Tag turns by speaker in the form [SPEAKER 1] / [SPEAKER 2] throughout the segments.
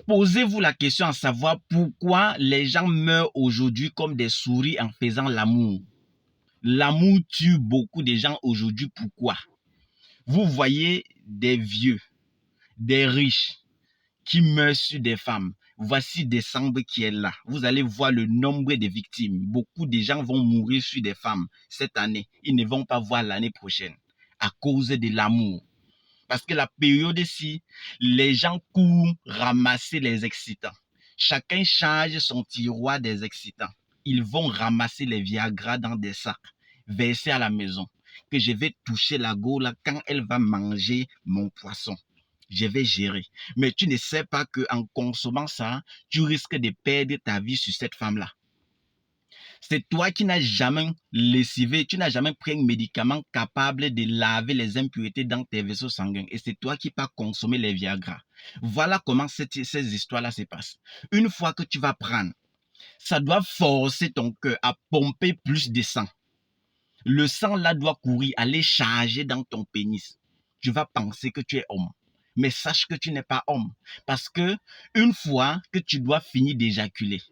[SPEAKER 1] Posez-vous la question à savoir pourquoi les gens meurent aujourd'hui comme des souris en faisant l'amour. L'amour tue beaucoup de gens aujourd'hui. Pourquoi? Vous voyez des vieux, des riches qui meurent sur des femmes. Voici décembre qui est là. Vous allez voir le nombre de victimes. Beaucoup de gens vont mourir sur des femmes cette année. Ils ne vont pas voir l'année prochaine à cause de l'amour. Parce que la période-ci, les gens courent ramasser les excitants. Chacun charge son tiroir des excitants. Ils vont ramasser les Viagra dans des sacs, verser à la maison. Que je vais toucher la gaule quand elle va manger mon poisson. Je vais gérer. Mais tu ne sais pas qu'en consommant ça, tu risques de perdre ta vie sur cette femme-là. C'est toi qui n'as jamais lessivé, tu n'as jamais pris un médicament capable de laver les impuretés dans tes vaisseaux sanguins. Et c'est toi qui vas consommer les Viagra. Voilà comment ces histoires-là se passent. Une fois que tu vas prendre, ça doit forcer ton cœur à pomper plus de sang. Le sang là doit courir, aller charger dans ton pénis. Tu vas penser que tu es homme. Mais sache que tu n'es pas homme. Parce que une fois que tu dois finir d'éjaculer,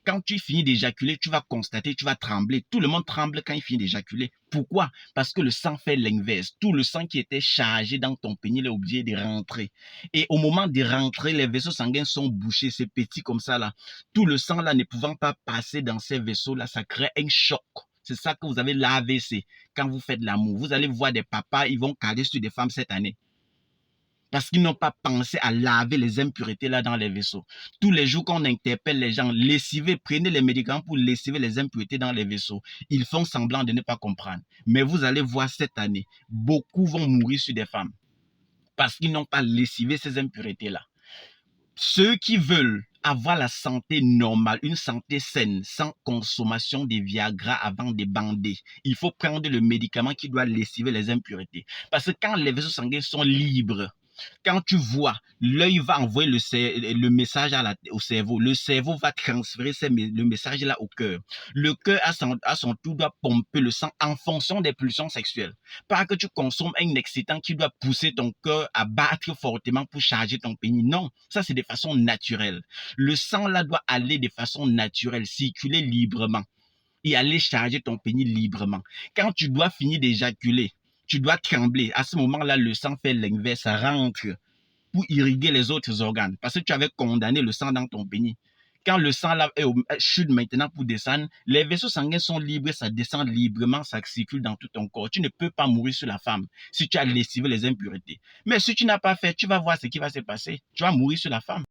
[SPEAKER 1] quand tu finis d'éjaculer, tu vas constater, tu vas trembler. Tout le monde tremble quand il finit d'éjaculer. Pourquoi? Parce que le sang fait l'inverse. Tout le sang qui était chargé dans ton pénis est obligé de rentrer. Et au moment de rentrer, les vaisseaux sanguins sont bouchés, c'est petit comme ça là. Tout le sang là ne pouvant pas passer dans ces vaisseaux là, ça crée un choc. C'est ça que vous avez l'AVC quand vous faites l'amour. Vous allez voir des papas, ils vont caler sur des femmes cette année. Parce qu'ils n'ont pas pensé à laver les impuretés là dans les vaisseaux. Tous les jours qu'on interpelle les gens, lessivez, prenez les médicaments pour lessiver les impuretés dans les vaisseaux. Ils font semblant de ne pas comprendre. Mais vous allez voir cette année, beaucoup vont mourir sur des femmes. Parce qu'ils n'ont pas lessivé ces impuretés-là. Ceux qui veulent avoir la santé normale, une santé saine, sans consommation de Viagra avant de bander, il faut prendre le médicament qui doit lessiver les impuretés. Parce que quand les vaisseaux sanguins sont libres, quand tu vois, l'œil va envoyer le message au cerveau. Le cerveau va transférer le message là au cœur. Le cœur, à son tour, doit pomper le sang en fonction des pulsions sexuelles. Pas que tu consommes un excitant qui doit pousser ton cœur à battre fortement pour charger ton pénis. Non, ça c'est de façon naturelle. Le sang là doit aller de façon naturelle, circuler librement et aller charger ton pénis librement. Quand tu dois finir d'éjaculer, tu dois trembler. À ce moment-là, le sang fait l'inverse, ça rentre pour irriguer les autres organes. Parce que tu avais condamné le sang dans ton pénis. Quand le sang là chute maintenant pour descendre, les vaisseaux sanguins sont libres, ça descend librement, ça circule dans tout ton corps. Tu ne peux pas mourir sur la femme si tu as lessivé les impuretés. Mais si tu n'as pas fait, tu vas voir ce qui va se passer. Tu vas mourir sur la femme.